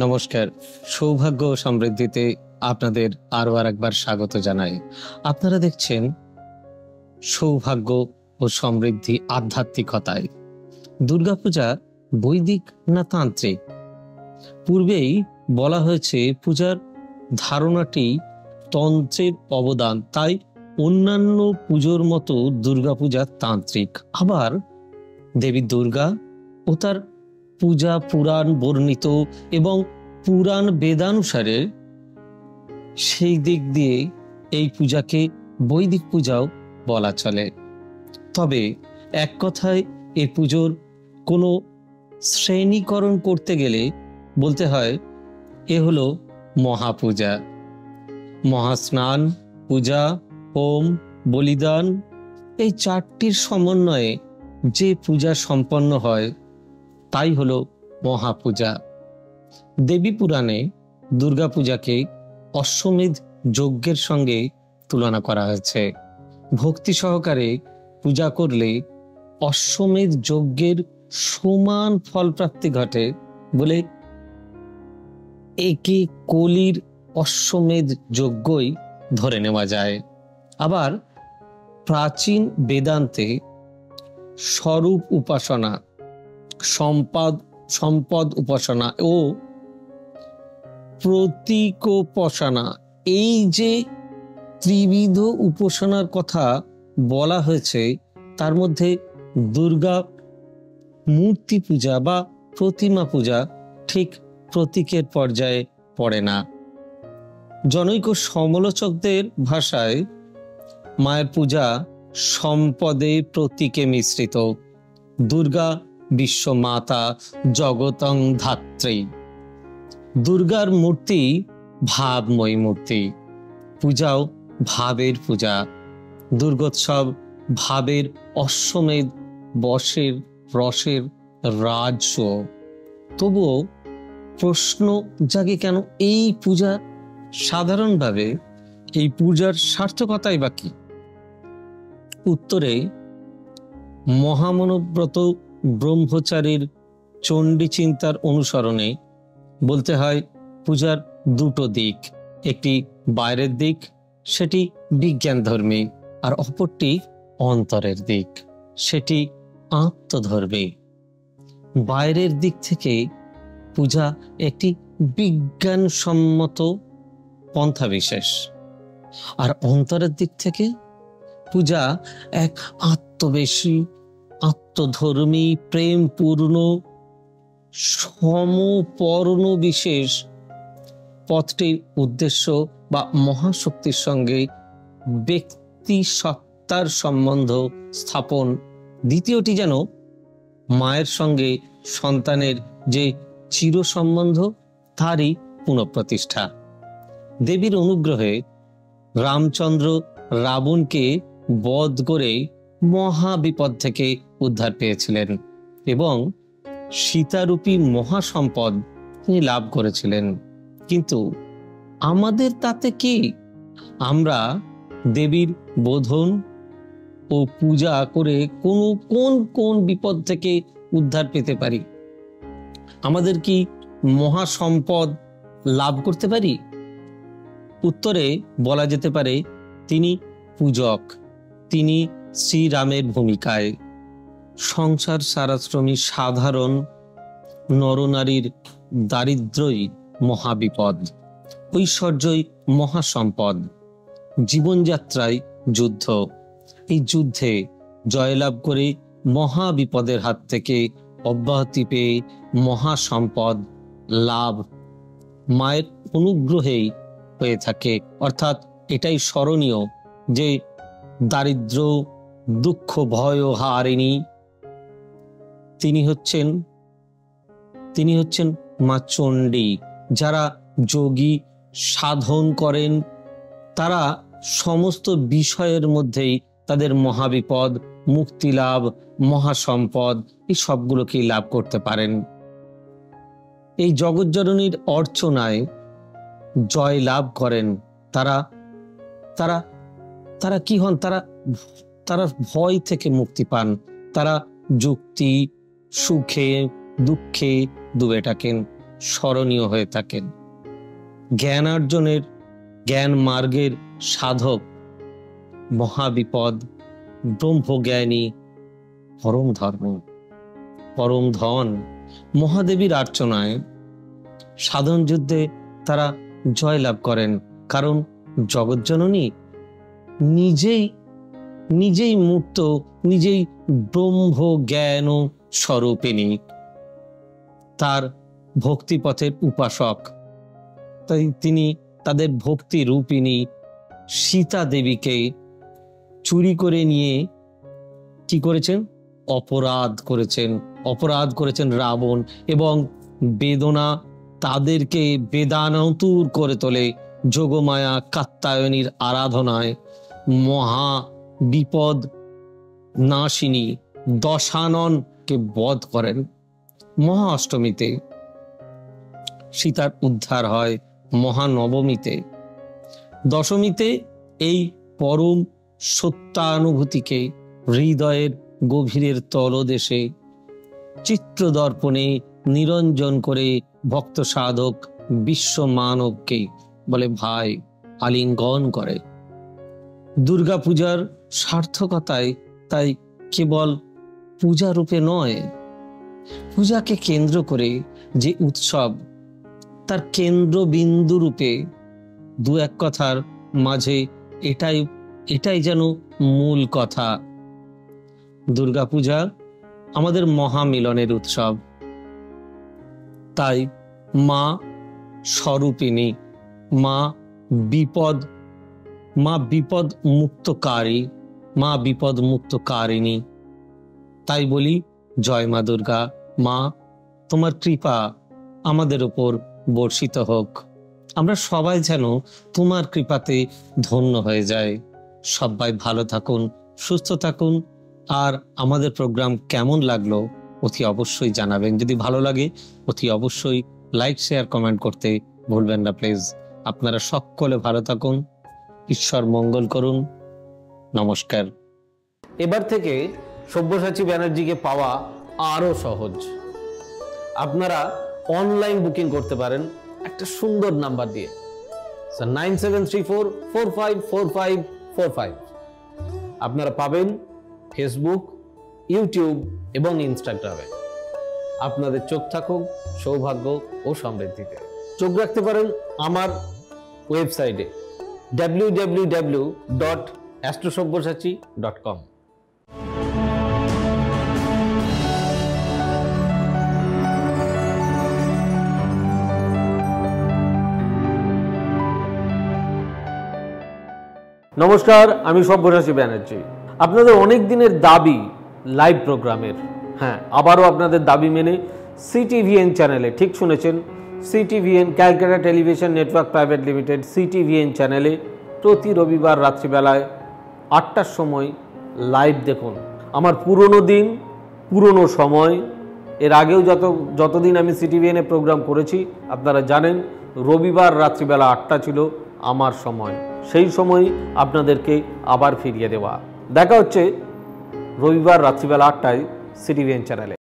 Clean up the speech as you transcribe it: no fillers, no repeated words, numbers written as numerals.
নমস্কার। সৌভাগ্য ও সমৃদ্ধিতে আপনাদের আরো একবার স্বাগত জানাই। আপনারা দেখছেন সৌভাগ্য ও সমৃদ্ধি আধ্যাত্মিকতায়। দুর্গাপূজা বৈদিক না তান্ত্রিক? পূর্বেই বলা হয়েছে পূজার ধারণাটি তন্ত্রের অবদান, তাই অন্যান্য পুজোর মতো দুর্গাপূজা তান্ত্রিক। আবার দেবী দুর্গা ও তার পূজা পুরাণ বর্ণিত এবং পুরাণ বেদানুসারে সেই দিক দিয়ে এই পূজাকে বৈদিক পূজাও বলা চলে। তবে এক কথায় এই পুজোর কোনো শ্রেণীকরণ করতে গেলে বলতে হয় এ হলো মহাপূজা। মহাস্নান, পূজা, হোম, বলিদান এই চারটির সমন্বয়ে যে পূজা সম্পন্ন হয় তাই হলো মহাপূজা। দেবী পুরাণে দুর্গাপূজাকে অশ্বমেধ যজ্ঞের সঙ্গে তুলনা করা হয়েছে। ভক্তি সহকারে পূজা করলে অশ্বমেধ যজ্ঞের সমান ফলপ্রাপ্তি ঘটে বলে একে কলির অশ্বমেধ যজ্ঞই ধরে নেওয়া যায়। আবার প্রাচীন বেদান্তে স্বরূপ উপাসনা, সম্পদ উপাসনা ও প্রতীকোপাসনা, এই যে ত্রিবিধ উপাসনার কথা বলা হয়েছে তার মধ্যে দুর্গা মূর্তি পূজা বা প্রতিমা পূজা ঠিক প্রতীকের পর্যায়ে পড়ে না। জনৈক সমালোচকদের ভাষায় মায়ের পূজা সম্পদে প্রতীকে মিশ্রিত। দুর্গা বিশ্ব মাতা, জগতং ধাত্রী। দুর্গার মূর্তি ভাবময়ী মূর্তি, পূজাও ভাবের পূজা। দুর্গোৎসব ভাবের অশ্বমেধ বসের রসের রাজ্য। তবুও প্রশ্ন জাগে, কেন এই পূজা? সাধারণভাবে এই পূজার সার্থকতাই বা কি? উত্তরে মহামনব্রত ব্রহ্মচারীর চণ্ডী চিন্তার অনুসরণে বলতে হয় পূজার দুটো দিক। একটি বাইরের দিক, সেটি বিজ্ঞান ধর্মী, আর অপরটি অন্তরের দিক, সেটি আত্মধর্মী। বাইরের দিক থেকে পূজা একটি বিজ্ঞানসম্মত পন্থা বিশেষ, আর অন্তরের দিক থেকে পূজা এক আত্মবেশী, আত্মধর্মী, প্রেমপূর্ণ, সমপর্ণ বিশেষ। পথটির উদ্দেশ্য বা মহাশক্তির সঙ্গে ব্যক্তি সত্তার সম্বন্ধ স্থাপন। দ্বিতীয়টি যেন মায়ের সঙ্গে সন্তানের যে চির সম্বন্ধ তারই পুনঃপ্রতিষ্ঠা। দেবীর অনুগ্রহে রামচন্দ্র রাবণকে বধ করে মহাবিপদ থেকে উদ্ধার পেয়েছিলেন এবং সীতারূপী মহাসম্পদ তিনি লাভ করেছিলেন। কিন্তু আমাদের তাতে কি? আমরা দেবীর বোধন ও পূজা করে কোন বিপদ থেকে উদ্ধার পেতে পারি? আমাদের কি মহাসম্পদ লাভ করতে পারি? উত্তরে বলা যেতে পারে তিনি পূজক, তিনি শ্রীরামের ভূমিকায়। সংসার সারাশ্রমী সাধারণ নরনারীর দারিদ্র্যই মহাবিপদ, ঐশ্বর্যই মহাসম্পদ। জীবনযাত্রায় যুদ্ধ, এই যুদ্ধে জয়লাভ করে মহাবিপদের হাত থেকে অব্যাহতি পেয়ে মহাসম্পদ লাভ মায়ের অনুগ্রহেই হয়ে থাকে। অর্থাৎ এটাই স্মরণীয় যে দারিদ্র, দুঃখ, ভয় হারিণী তিনি হচ্ছেন মা চণ্ডী। যারা যোগী সাধন করেন তারা সমস্ত বিষয়ের মধ্যেই তাদের মহাবিপদ, মুক্তি লাভ, মহাসম্পদ এই সবগুলোকেই লাভ করতে পারেন। এই জগজ্জননীর অর্চনায় জয় লাভ করেন তারা তারা তারা কি হন? তারা ভয় থেকে মুক্তি পান। তারা যুক্তি, সুখে দুঃখে ডুবে থাকেন। স্মরণীয় হয়ে থাকেন। জ্ঞানার্জনের, জ্ঞান মার্গের সাধক, মহাবিপদ, ব্রহ্মজ্ঞানী, পরম ধর্ম, পরম ধন, মহাদেবীর আর্চনায় সাধন যুদ্ধে তারা জয়লাভ করেন। কারণ জগজ্জননী নিজেই মুক্ত, নিজেই ব্রহ্ম জ্ঞান স্বরূপিণী, তার ভক্তিপথের উপাসক। তাই তিনি তাদের ভক্তি রূপিণী সীতা দেবীকে চুরি করে নিয়ে কি করেছেন? অপরাধ করেছেন রাবণ, এবং বেদনা তাদেরকে বেদানতুর করে তোলে। যোগমায়া কাত্যায়নীর আরাধনায় মহা বিপদ নাশিনী দশাননকে বধ করেন। মহা অষ্টমীতে সীতার উদ্ধার হয়, মহানবমীতে, দশমীতে এই পরম সত্যানুভূতিকে হৃদয়ের গভীরের তলদেশে চিত্রদর্পণে নিরঞ্জন করে ভক্ত সাধক বিশ্ব মানবকে বলে ভাই, আলিঙ্গন করে। দুর্গাপূজার সার্থকতায় তাই কেবল পূজা রূপে নয়, পূজাকে কেন্দ্র করে যে উৎসব, তার কেন্দ্রবিন্দু রূপে দু এক কথার মাঝে এটাই যেন মূল কথা। দুর্গাপূজা আমাদের মহামিলনের উৎসব। তাই মা স্বরূপিণী, মা বিপদ মুক্তকারিণী। তাই বলি জয় মা দুর্গা। মা, তোমার কৃপা আমাদের উপর বর্ষিত হোক। আমরা সবাই যেন তোমার কৃপাতে ধন্য হয়ে যায়। সবাই ভালো থাকুন, সুস্থ থাকুন। আর আমাদের প্রোগ্রাম কেমন লাগলো অতি অবশ্যই জানাবেন। যদি ভালো লাগে অতি অবশ্যই লাইক, শেয়ার, কমেন্ট করতে ভুলবেন না প্লিজ। আপনারা সকলে ভালো থাকুন, ঈশ্বর মঙ্গল করুন। নমস্কার। এবার থেকে সব্যসাচী ব্যানার্জিকে পাওয়া আরো সহজ। আপনারা অনলাইন বুকিং করতে পারেন একটা সুন্দর নাম্বার দিয়ে, 9734454545। আপনারা পাবেন ফেসবুক, ইউটিউব এবং ইনস্টাগ্রামে। আপনাদের চোখ থাকুক সৌভাগ্য ও সমৃদ্ধিতে। চোখ রাখতে পারেন আমার ওয়েবসাইটে www.astrosabbyasachi.com। নমস্কার, আমি সব্যসাচী ব্যানার্জি। আপনাদের অনেক দিনের দাবি লাইভ প্রোগ্রামের, হ্যাঁ আবারও আপনাদের দাবি মেনে CTVN চ্যানেলে, ঠিক শুনেছেন, CTVN Calcutta television network private limited CTVN চ্যানেলে প্রতি রবিবার রাত্রিবেলায় 8টার সময় লাইভ দেখুন। আমার পুরনো দিন, পুরনো সময়, এর আগেও যতদিন আমি CTVN-এ প্রোগ্রাম করেছি আপনারা জানেন রবিবার রাত্রিবেলা 8টা ছিল আমার সময়। সেই সময় আপনাদেরকে আবার ফিরিয়ে দেওয়া। দেখা হচ্ছে রবিবার রাত্রিবেলা 8টায় CTVN চ্যানেলে।